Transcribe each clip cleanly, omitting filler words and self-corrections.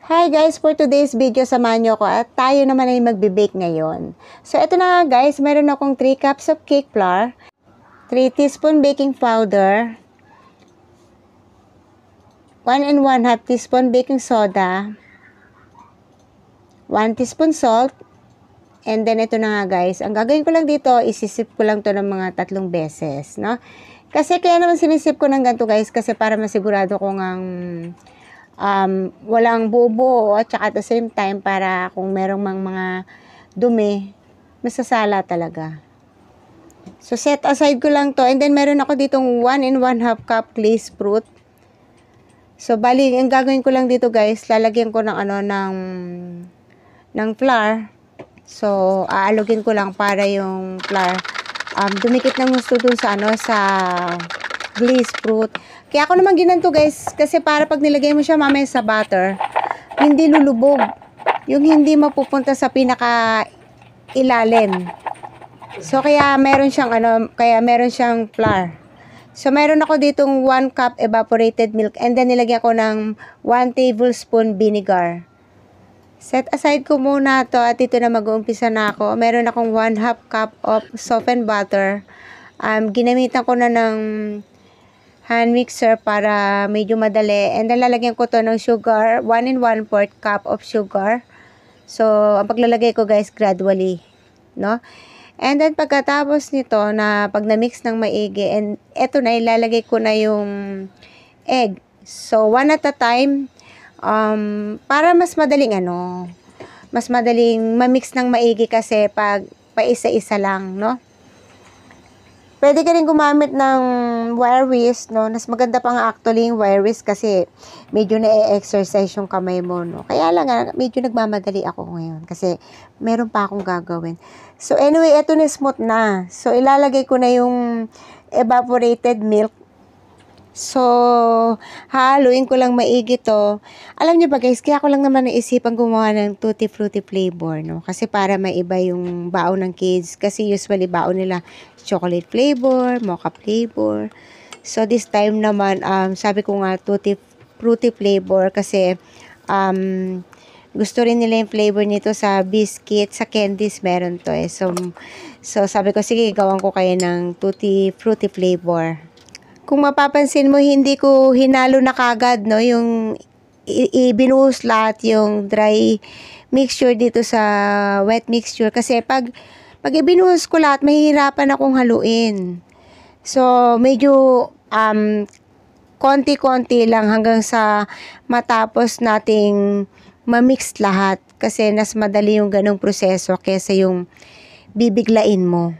Hi guys, for today's video, samahan nyo ako at tayo naman ay magbe-bake ngayon. So ito na nga guys, meron akong 3 cups of cake flour, 3 teaspoon baking powder, 1 and 1/2 teaspoon baking soda, 1 teaspoon salt, and then ito na nga guys, ang gagawin ko lang dito, isisip ko lang to ng mga 3 beses, no? Kasi kaya naman sinisip ko ng ganito guys, kasi para masigurado ko ngang walang buo-buo at saka at the same time para kung merong mga dumi, masasala talaga. So, set aside ko lang to. And then, meron ako ditong 1 and 1/2 cup glazed fruit. So, bali, ang gagawin ko lang dito guys, lalagyan ko ng flour. So, aalugin ko lang para yung flour dumikit ng gusto dun sa sa glazed fruit. Kaya ako naman ginanto guys, kasi para pag nilagay mo siya mamaya sa butter, hindi lulubog. Yung hindi mapupunta sa pinaka ilalim. So kaya meron siyang flour. So meron ako ditong 1 cup evaporated milk and then nilagyan ko ng 1 tablespoon vinegar. Set aside ko muna to at ito na mag-uumpisa na ako. Meron akong 1/2 cup of softened butter. Ginamitan ko na ng hand mixer para medyo madali. And then, lalagyan ko to ng sugar. 1 and 1/4 cup of sugar. So, ang paglalagay ko guys, gradually. No? And then, pagkatapos nito, na pag na-mix ng maigi, and eto na, ilalagay ko na yung egg. So, one at a time, para mas madaling mas madaling ma-mix ng maigi kasi pag paisa-isa lang, no? Pwede ka rin gumamit ng wire whisk, no? Mas maganda pa nga actually yung wire whisk kasi medyo na-exercise yung kamay mo, no? Kaya lang medyo nagmamadali ako ngayon kasi meron pa akong gagawin. So anyway, eto na smooth na. So ilalagay ko na yung evaporated milk. So, haluin ko lang maigi to. Alam niyo ba guys, kaya ko lang naman naisipan gumawa ng tutti frutti flavor, no? Kasi para maiba yung baon ng kids. Kasi usually baon nila chocolate flavor, mocha flavor. So, this time naman, sabi ko nga tutti frutti flavor kasi gusto rin nila yung flavor nito sa biscuit, sa candies meron to eh. So sabi ko, sige, gawan ko kayo ng tutti frutti flavor. Kung mapapansin mo, hindi ko hinalo na kagad, no, yung ibinuhos lahat yung dry mixture dito sa wet mixture. Kasi pag ibinuhos ko lahat, mahihirapan akong haluin. So, medyo konti-konti lang hanggang sa matapos nating ma-mix lahat. Kasi nas madali yung ganong proseso kesa yung bibiglain mo.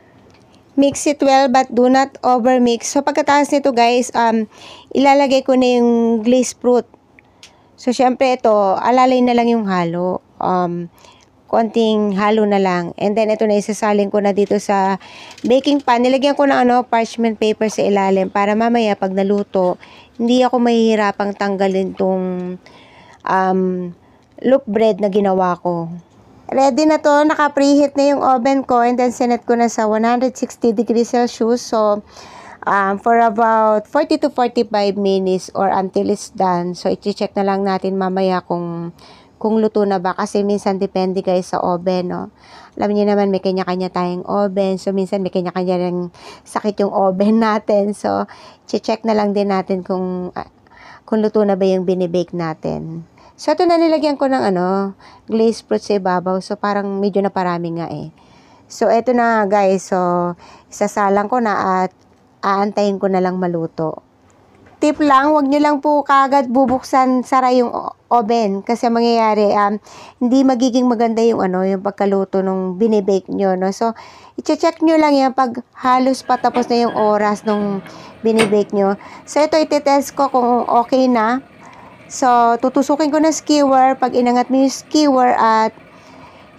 Mix it well but do not overmix. So pagkatapos nito guys, ilalagay ko na yung glazed fruit. So syempre ito, alalay na lang yung halo. Konting halo na lang. And then ito na, isasalin ko na dito sa baking pan. Nilagyan ko ng parchment paper sa ilalim para mamaya pag naluto, hindi ako mahihirapang tanggalin tong loaf bread na ginawa ko. Ready na to, naka-preheat na yung oven ko and then sinet ko na sa 160 degrees Celsius. So, for about 40 to 45 minutes or until it's done. So, i-check na lang natin mamaya kung luto na ba. Kasi minsan depende guys sa oven, no? Alam niyo naman may kanya-kanya tayong oven. So, minsan may kanya-kanya ring sakit yung oven natin. So, i-check na lang din natin kung luto na ba yung binibake natin. So, ito na nilagyan ko ng glazed fruit sa ibabaw. So, parang medyo na parami nga eh. So, ito na guys. So, isasalang ko na at aantayin ko na lang maluto. Tip lang, wag nyo lang po kagad bubuksan sara yung oven. Kasi mangyayari, hindi magiging maganda yung yung pagkaluto nung binibake nyo, no? So, i-check nyo lang yan pag halos patapos na yung oras nung binibake nyo. So, ito iti-test ko kung okay na. So, tutusukin ko na skewer. Pag inangat mo yung skewer at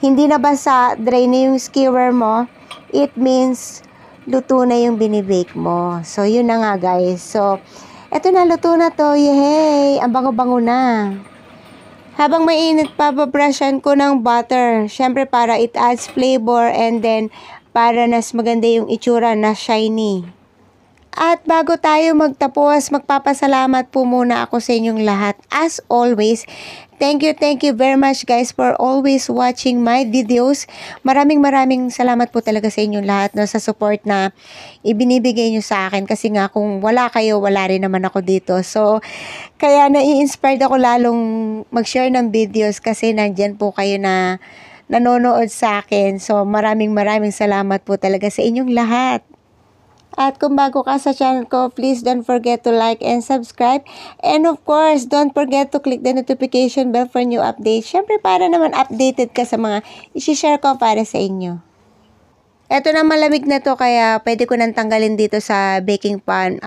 hindi na basa, dry na yung skewer mo, it means luto na yung binibake mo. So, yun na nga guys. So, eto na, luto na to. Yay! Ang bango-bango na. Habang mainit pa, babrushan ko ng butter. Syempre, para it adds flavor and then para nas maganda yung itsura na shiny. At bago tayo magtapos, magpapasalamat po muna ako sa inyong lahat. As always, Thank you very much guys for always watching my videos. Maraming salamat po talaga sa inyong lahat no, sa support na ibinibigay nyo sa akin. Kasi nga kung wala kayo, wala rin naman ako dito. So, kaya nai-inspired ako lalong mag-share ng videos kasi nandyan po kayo na nanonood sa akin. So, maraming salamat po talaga sa inyong lahat. At kung bago ka sa channel ko, please don't forget to like and subscribe. And of course, don't forget to click the notification bell for new updates. Syempre, para naman updated ka sa mga isi-share ko para sa inyo. Eto na, malamig na to kaya pwede ko nang tanggalin dito sa baking pan.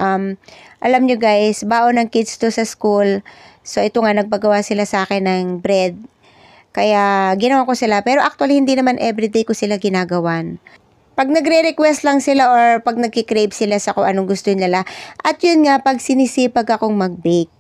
Alam nyo guys, baon ng kids to sa school. So, ito nga, nagpagawa sila sa akin ng bread. Kaya, ginawa ko sila. Pero actually, hindi naman everyday ko sila ginagawan. Pag nagre-request lang sila or pag nagki-crave sila sa kung anong gusto nila. At yun nga, pag sinisipag akong mag-bake.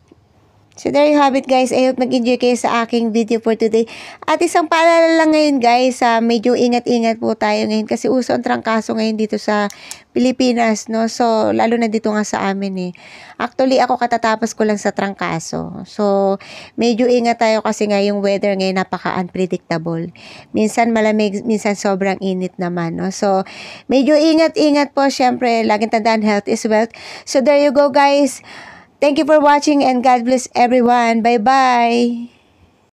So, there you have it guys. I hope nag-enjoy kayo sa aking video for today. At isang paalala lang ngayon guys, medyo ingat-ingat po tayo ngayon kasi uso ang trangkaso ngayon dito sa Pilipinas, no? So, lalo na dito nga sa amin eh. Actually, ako katatapos ko lang sa trangkaso. So, medyo ingat tayo kasi nga yung weather ngayon napaka-unpredictable. Minsan malamig, minsan sobrang init naman, no? So, medyo ingat-ingat po. Syempre, laging tandaan, health is wealth. So, there you go guys. Thank you for watching and God bless everyone. Bye-bye.